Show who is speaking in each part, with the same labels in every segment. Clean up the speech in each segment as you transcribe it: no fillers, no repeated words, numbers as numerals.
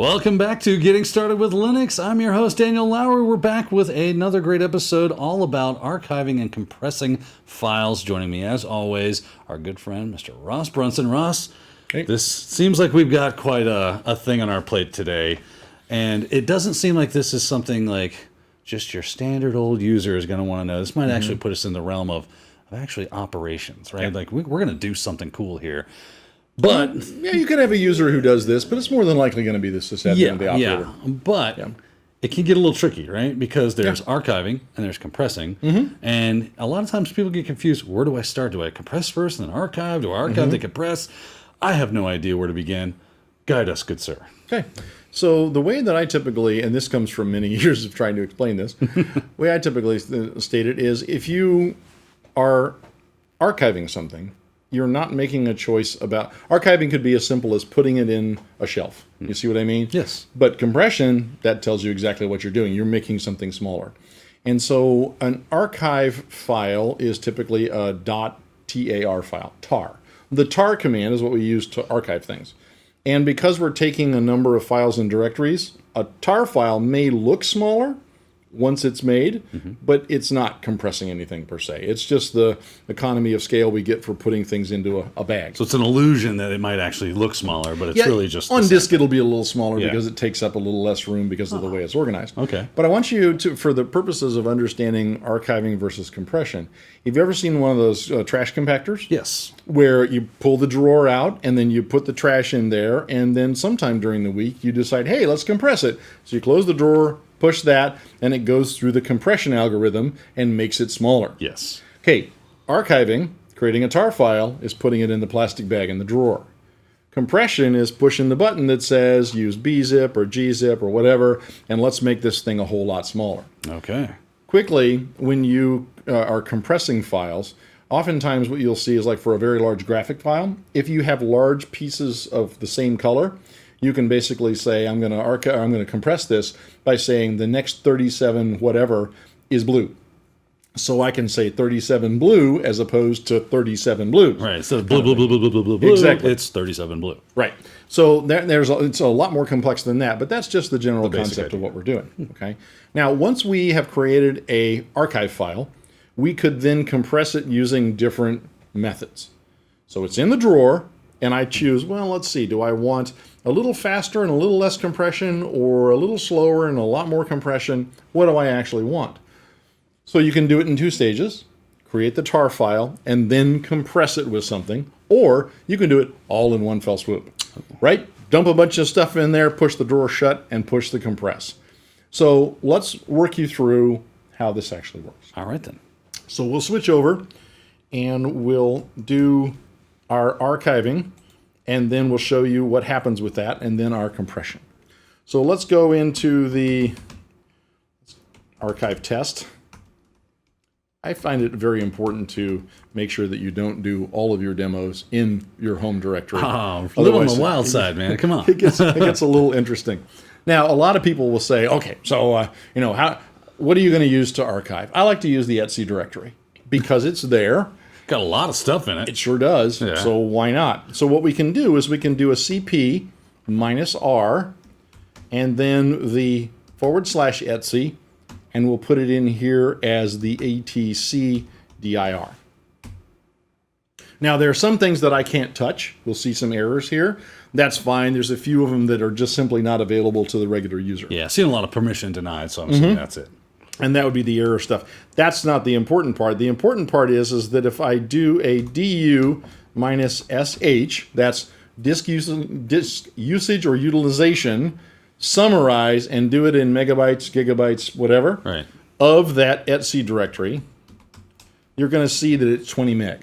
Speaker 1: Welcome back to Getting Started with Linux. I'm your host, Daniel Lowrie. We're back with another great episode all about archiving and compressing files. Joining me, as always, our good friend, Mr. Ross Brunson. Ross, hey. This seems like we've got quite a thing on our plate today, and it doesn't seem like this is something like just your standard old user is going to want to know. This might actually put us in the realm of actually operations, right? Yeah. Like we're going to do something cool here. But
Speaker 2: yeah, you could have a user who does this, but it's more than likely going to be the sysadmin and the operator.
Speaker 1: But it can get a little tricky, right? Because there's archiving and there's compressing, and a lot of times people get confused. Where do I start? Do I compress first and then archive? Do I archive then compress? I have no idea where to begin. Guide us, good sir.
Speaker 2: Okay. So the way that I typically, and this comes from many years of trying to explain this, the way I typically state it is if you are archiving something, you're not making a choice about... Archiving could be as simple as putting it in a shelf. You see what I mean?
Speaker 1: Yes.
Speaker 2: But compression, that tells you exactly what you're doing. You're making something smaller. And so an archive file is typically a .tar file, tar. The tar command is what we use to archive things. And because we're taking a number of files and directories, a tar file may look smaller once it's made, but it's not compressing anything per se. It's just the economy of scale we get for putting things into a bag.
Speaker 1: So it's an illusion that it might actually look smaller, but it's really just...
Speaker 2: On disk it'll be a little smaller because it takes up a little less room because of the way it's organized.
Speaker 1: Okay.
Speaker 2: But I want you to, for the purposes of understanding archiving versus compression, have you ever seen one of those trash compactors?
Speaker 1: Yes.
Speaker 2: Where you pull the drawer out and then you put the trash in there, and then sometime during the week you decide, hey, let's compress it. So you close the drawer, push that, and it goes through the compression algorithm and makes it smaller.
Speaker 1: Yes.
Speaker 2: Okay, archiving, creating a tar file, is putting it in the plastic bag in the drawer. Compression is pushing the button that says use bzip or gzip or whatever, and let's make this thing a whole lot smaller.
Speaker 1: Okay.
Speaker 2: Quickly, when you are compressing files, oftentimes what you'll see is like for a very large graphic file, if you have large pieces of the same color, you can basically say, I'm going to compress this by saying the next 37 whatever is blue. So I can say 37 blue as opposed to 37 blue.
Speaker 1: Right. So blue, blue, blue, blue, blue, blue, blue.
Speaker 2: Exactly.
Speaker 1: It's 37 blue.
Speaker 2: Right. So it's a lot more complex than that, but that's just the general concept of what we're doing. Okay. Now, once we have created a archive file, we could then compress it using different methods. So it's in the drawer, and I choose, well, let's see, do I want a little faster and a little less compression, or a little slower and a lot more compression? What do I actually want? So you can do it in two stages. Create the tar file and then compress it with something, or you can do it all in one fell swoop, right? Dump a bunch of stuff in there, push the drawer shut, and push the compress. So let's work you through how this actually works.
Speaker 1: All right, then. So
Speaker 2: we'll switch over and we'll do our archiving, and then we'll show you what happens with that, and then our compression. So let's go into the archive test. I find it very important to make sure that you don't do all of your demos in your home directory.
Speaker 1: Oh, live on the wild side, man. Come on.
Speaker 2: It gets a little interesting. Now, a lot of people will say, okay, so what are you going to use to archive? I like to use the etc directory because it's there.
Speaker 1: Got a lot of stuff in it.
Speaker 2: It sure does.
Speaker 1: Yeah.
Speaker 2: So why not? So what we can do is we can do a cp -r and then the /etc, and we'll put it in here as the atc dir. Now there are some things that I can't touch. We'll see some errors here. That's fine. There's a few of them that are just simply not available to the regular user.
Speaker 1: Yeah, I've seen a lot of permission denied, so I'm assuming that's it.
Speaker 2: And that would be the error stuff. That's not the important part. The important part is that if I do a du -sh, that's disk usage or utilization, summarize and do it in megabytes, gigabytes, whatever,
Speaker 1: right,
Speaker 2: of that etc directory, you're going to see that it's 20 meg.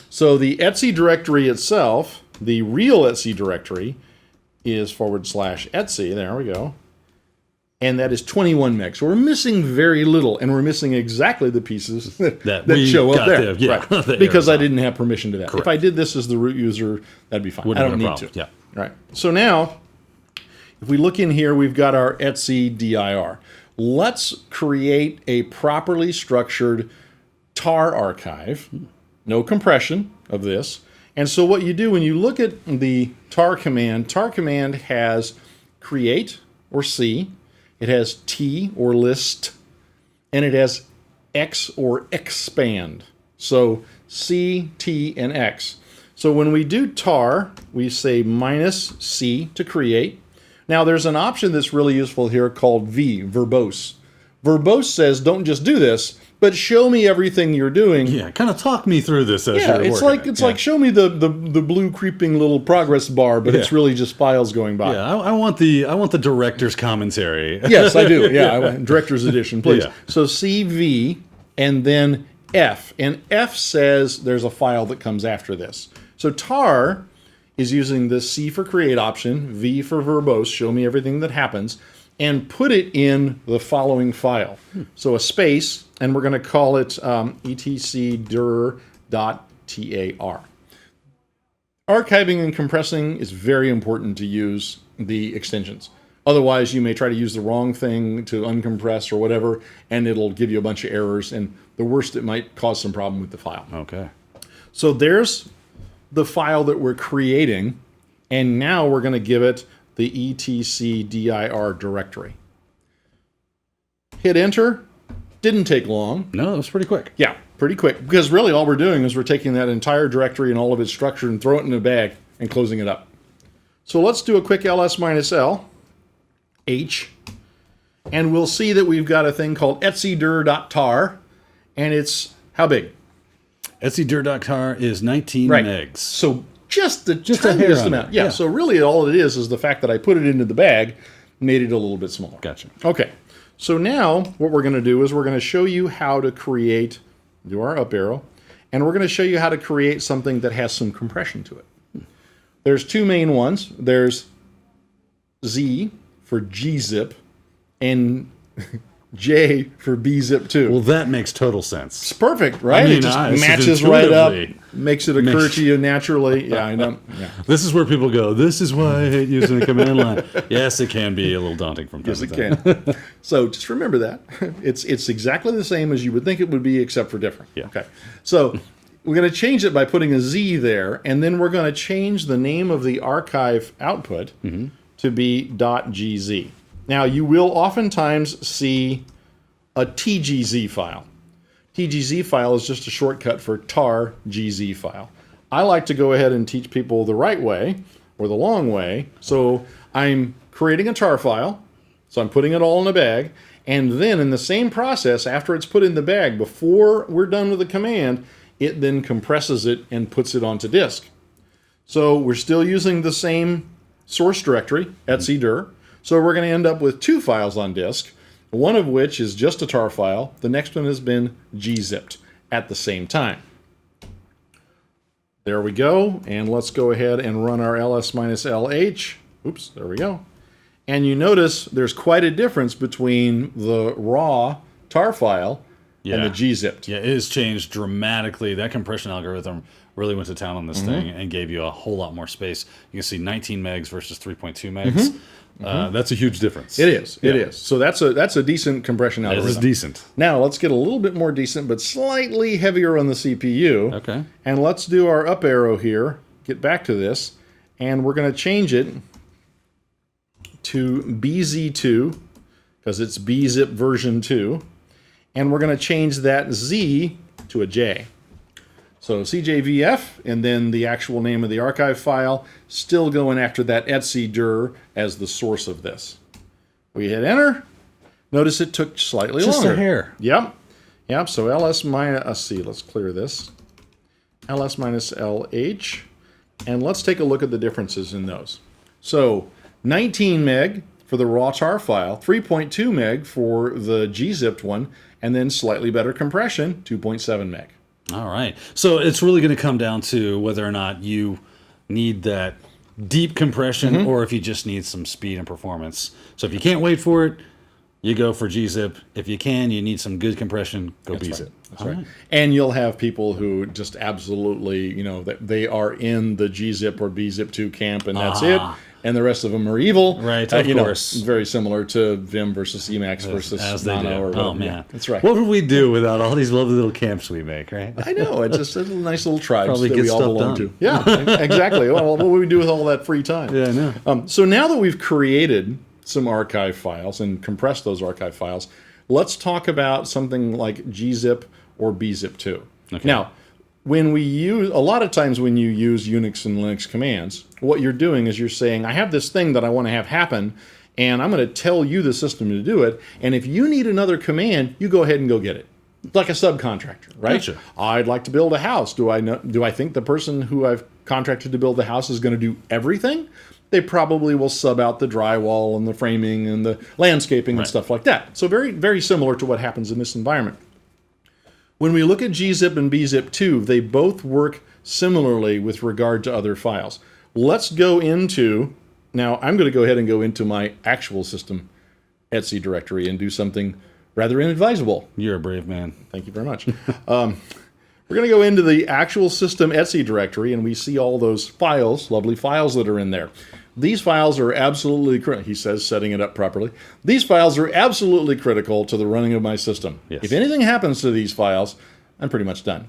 Speaker 2: So the etc directory itself, the real etc directory, is /etc. There we go. And that is 21 meg. So we're missing very little, and we're missing exactly the pieces that show up there. Right. Because I didn't have permission to that.
Speaker 1: Correct.
Speaker 2: If I did this as the root user, that'd be fine. I don't need to.
Speaker 1: Yeah.
Speaker 2: Right. So now, if we look in here, we've got our etc dir. Let's create a properly structured tar archive. No compression of this. And so what you do when you look at the tar command has create or C, it has T or list, and it has X or expand. So C, T, and X. So when we do tar, we say minus C to create. Now there's an option that's really useful here called V, verbose. Verbose says don't just do this, but show me everything you're doing.
Speaker 1: Yeah, kind of talk me through this as you're working.
Speaker 2: It's like show me the blue creeping little progress bar, but it's really just files going by.
Speaker 1: Yeah, I want the director's commentary.
Speaker 2: Yes, I do. Yeah, I want director's edition, please.
Speaker 1: Yeah.
Speaker 2: So CV and then F, and F says there's a file that comes after this. So tar is using the C for create option, V for verbose, show me everything that happens, and put it in the following file. So a space, and we're going to call it etcdir.tar. Archiving and compressing is very important to use the extensions. Otherwise, you may try to use the wrong thing to uncompress or whatever, and it'll give you a bunch of errors, and the worst, it might cause some problem with the file.
Speaker 1: Okay.
Speaker 2: So there's the file that we're creating, and now we're going to give it the etcdir directory. Hit enter. Didn't take long.
Speaker 1: No, that was pretty quick.
Speaker 2: Yeah, pretty quick, because really all we're doing is we're taking that entire directory and all of its structure and throw it in a bag and closing it up. So let's do a quick ls-l, H, and we'll see that we've got a thing called etcdir.tar, and it's how big?
Speaker 1: etcdir.tar is 19 megs.
Speaker 2: So just the
Speaker 1: Just a
Speaker 2: tiniest
Speaker 1: hair
Speaker 2: amount.
Speaker 1: under.
Speaker 2: Yeah,
Speaker 1: Yeah.
Speaker 2: so really all it is the fact that I put it into the bag made it a little bit smaller.
Speaker 1: Gotcha.
Speaker 2: Okay, so now what we're going to do is we're going to show you how to create, do our up arrow, and we're going to show you how to create something that has some compression to it. There's two main ones. There's Z for gzip and J for bzip2.
Speaker 1: Well, that makes total sense.
Speaker 2: It's perfect, right?
Speaker 1: I mean,
Speaker 2: it just
Speaker 1: this is
Speaker 2: matches right up,
Speaker 1: intuitively
Speaker 2: makes it occur to you naturally. Yeah, I know. Yeah.
Speaker 1: This is where people go, this is why I hate using a command line. Yes, it can be a little daunting from time
Speaker 2: Yes,
Speaker 1: to
Speaker 2: it
Speaker 1: time.
Speaker 2: can. So just remember that. It's exactly the same as you would think it would be, except for different.
Speaker 1: Yeah.
Speaker 2: Okay. So we're going to change it by putting a Z there, and then we're going to change the name of the archive output to be .gz. Now, you will oftentimes see a TGZ file. TGZ file is just a shortcut for tar GZ file. I like to go ahead and teach people the right way, or the long way. So I'm creating a tar file, so I'm putting it all in a bag, and then in the same process, after it's put in the bag, before we're done with the command, it then compresses it and puts it onto disk. So we're still using the same source directory, etcdir, so we're going to end up with two files on disk, one of which is just a tar file. The next one has been gzipped at the same time. There we go, and let's go ahead and run our ls-lh. Oops, there we go. And you notice there's quite a difference between the raw tar file and the gzipped.
Speaker 1: Yeah, it has changed dramatically. That compression algorithm really went to town on this thing and gave you a whole lot more space. You can see 19 megs versus 3.2 megs. That's a huge difference.
Speaker 2: It is. It is. So that's a decent compression algorithm.
Speaker 1: This is decent.
Speaker 2: Now let's get a little bit more decent, but slightly heavier on the CPU.
Speaker 1: Okay.
Speaker 2: And let's do our up arrow here. Get back to this, and we're going to change it to BZ2 because it's bzip version 2, and we're going to change that Z to a J. So CJVF, and then the actual name of the archive file, still going after that etcdir as the source of this. We hit enter. Notice it took slightly longer.
Speaker 1: Just a hair.
Speaker 2: Yep. Yep. So ls minus, let's clear this. ls minus LH. And let's take a look at the differences in those. So 19 meg for the raw tar file, 3.2 meg for the gzipped one, and then slightly better compression, 2.7 meg.
Speaker 1: All right. So it's really going to come down to whether or not you need that deep compression or if you just need some speed and performance. So if you can't wait for it, you go for gzip. If you can, you need some good compression, go bzip.
Speaker 2: That's right. And you'll have people who just absolutely, that they are in the gzip or bzip2 camp, and that's it. and the rest of them are evil.
Speaker 1: Right, of course.
Speaker 2: Very similar to Vim versus Emacs versus Nano. Or whatever.
Speaker 1: Oh, man.
Speaker 2: Yeah, that's right.
Speaker 1: What would we do without all these lovely little camps we make, right?
Speaker 2: I know. It's just a nice little tribe
Speaker 1: Probably
Speaker 2: that
Speaker 1: get
Speaker 2: we all
Speaker 1: stuff
Speaker 2: belong
Speaker 1: done.
Speaker 2: to. Yeah, exactly. Well, what would we do with all that free time?
Speaker 1: Yeah, I know.
Speaker 2: So now that we've created some archive files and compressed those archive files, let's talk about something like gzip or bzip too.
Speaker 1: Okay.
Speaker 2: Now, when we use, a lot of times when you use Unix and Linux commands, what you're doing is you're saying, I have this thing that I want to have happen, and I'm going to tell you, the system, to do it, and if you need another command, you go ahead and go get it. Like a subcontractor, right?
Speaker 1: Gotcha.
Speaker 2: I'd like to build a house. Do I think the person who I've contracted to build the house is going to do everything? They probably will sub out the drywall and the framing and the landscaping and stuff like that. So very, very similar to what happens in this environment. When we look at gzip and bzip too, they both work similarly with regard to other files. Let's go into, now I'm going to go ahead and go into my actual system etc directory and do something rather inadvisable.
Speaker 1: You're a brave man.
Speaker 2: Thank you very much. We're going to go into the actual system etc directory, and we see all those files, lovely files that are in there. These files are absolutely critical. He says, setting it up properly. These files are absolutely critical to the running of my system.
Speaker 1: Yes.
Speaker 2: If anything happens to these files, I'm pretty much done.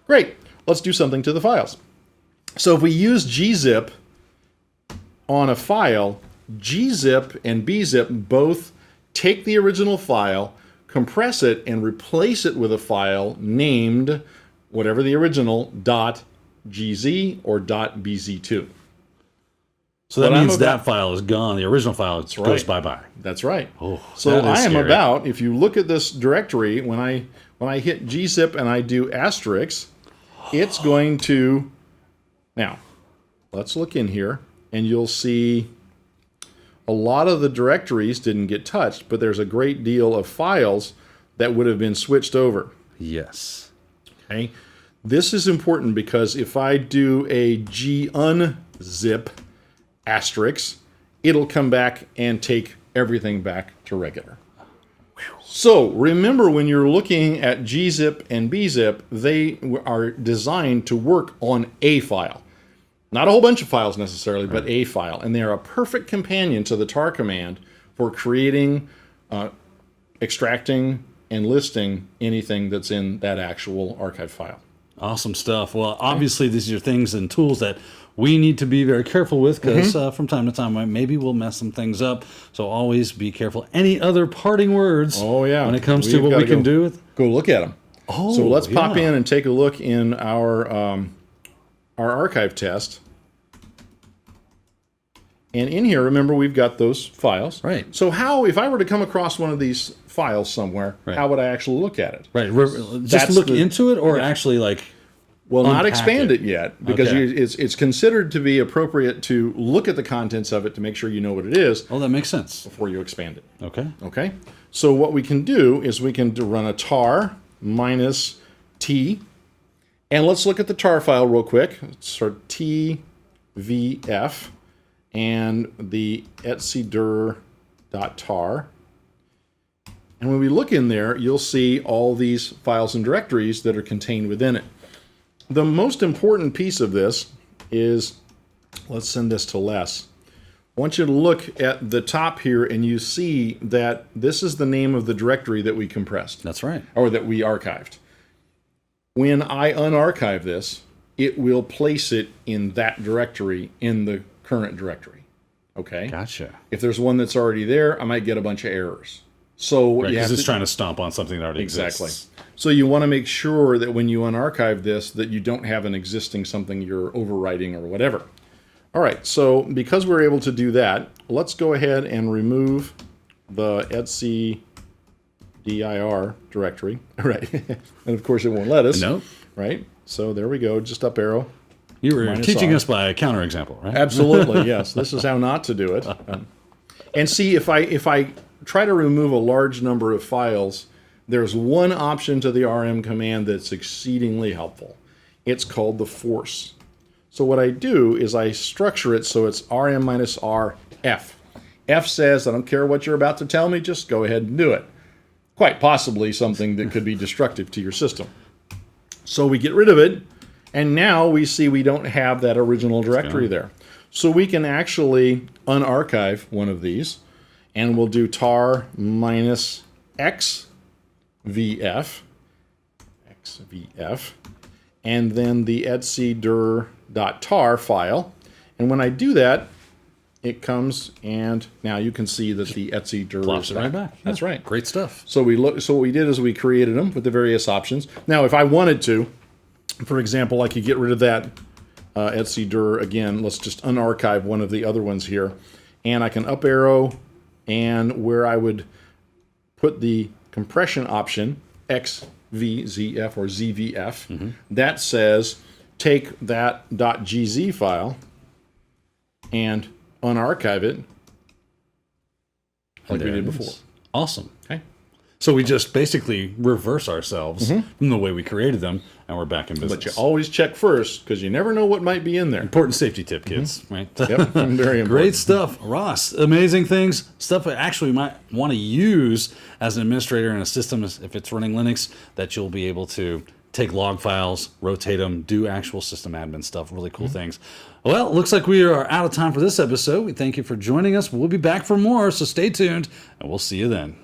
Speaker 2: Great. Let's do something to the files. So if we use gzip on a file, gzip and bzip both take the original file, compress it, and replace it with a file named whatever the original .gz or .bz2.
Speaker 1: So that means that file is gone. The original file goes bye-bye.
Speaker 2: That's right.
Speaker 1: Oh,
Speaker 2: so I am
Speaker 1: scary.
Speaker 2: about, if you look at this directory, when I hit gzip and I do asterisk, it's going to, now, let's look in here, and you'll see a lot of the directories didn't get touched, but there's a great deal of files that would have been switched over.
Speaker 1: Yes.
Speaker 2: Okay. This is important because if I do a gunzip asterisk, it'll come back and take everything back to regular. So remember, when you're looking at gzip and bzip, they are designed to work on a file. Not a whole bunch of files necessarily, but a file. And they are a perfect companion to the tar command for creating, extracting, and listing anything that's in that actual archive file.
Speaker 1: Awesome stuff. Well, obviously, these are things and tools that we need to be very careful with because from time to time, maybe we'll mess some things up. So always be careful. Any other parting words when it comes to what we can do?
Speaker 2: Go look at them.
Speaker 1: Oh,
Speaker 2: so let's pop in and take a look in our archive test. And in here, remember, we've got those files.
Speaker 1: Right.
Speaker 2: So if I were to come across one of these files somewhere, how would I actually look at it?
Speaker 1: Right. Just look into it or actually
Speaker 2: Well, not expand it yet, because it's considered to be appropriate to look at the contents of it to make sure you know what it is.
Speaker 1: Oh, that makes sense.
Speaker 2: Before you expand it.
Speaker 1: Okay.
Speaker 2: Okay. So what we can do is we can run a tar -t, and let's look at the tar file real quick. Let's start tvf and the etcdir.tar. And when we look in there, you'll see all these files and directories that are contained within it. The most important piece of this is, let's send this to Les. I want you to look at the top here, and you see that this is the name of the directory that we compressed.
Speaker 1: That's right.
Speaker 2: Or that we archived. When I unarchive this, it will place it in that directory in the current directory. Okay?
Speaker 1: Gotcha.
Speaker 2: If there's one that's already there, I might get a bunch of errors. So
Speaker 1: because it's trying to stomp on something that already exists.
Speaker 2: So you want to make sure that when you unarchive this, that you don't have an existing something you're overwriting or whatever. All right, so because we're able to do that, let's go ahead and remove the etcdir directory. Right. And of course it won't let us.
Speaker 1: Nope.
Speaker 2: Right? So there we go, just up arrow.
Speaker 1: You were teaching us by a counterexample, right?
Speaker 2: Absolutely, yes. This is how not to do it. And see, if I try to remove a large number of files, there's one option to the rm command that's exceedingly helpful. It's called the force. So what I do is I structure it so it's rm-rf. F says, I don't care what you're about to tell me, just go ahead and do it. Quite possibly something that could be destructive to your system. So we get rid of it, And now we see we don't have that original directory there. So we can actually unarchive one of these, and we'll do tar minus xvf, and then the etcdir.tar file. And when I do that, it comes, and now you can see that the etcdir is
Speaker 1: right back.
Speaker 2: That's right.
Speaker 1: Great stuff.
Speaker 2: So what we did is we created them with the various options. Now, if I wanted to, for example, I could get rid of that etcdir again. Let's just unarchive one of the other ones here, and I can up arrow, and where I would put the compression option xvzf or zvf, that says take that .gz file and unarchive it like we did before.
Speaker 1: Awesome.
Speaker 2: Okay.
Speaker 1: So we just basically reverse ourselves from the way we created them, and we're back in business.
Speaker 2: But you always check first, because you never know what might be in there.
Speaker 1: Important safety tip, kids. Right?
Speaker 2: Yep, very important.
Speaker 1: Great stuff. Ross, amazing things. Stuff that actually might want to use as an administrator in a system, if it's running Linux, that you'll be able to take log files, rotate them, do actual system admin stuff, really cool things. Well, it looks like we are out of time for this episode. We thank you for joining us. We'll be back for more, so stay tuned, and we'll see you then.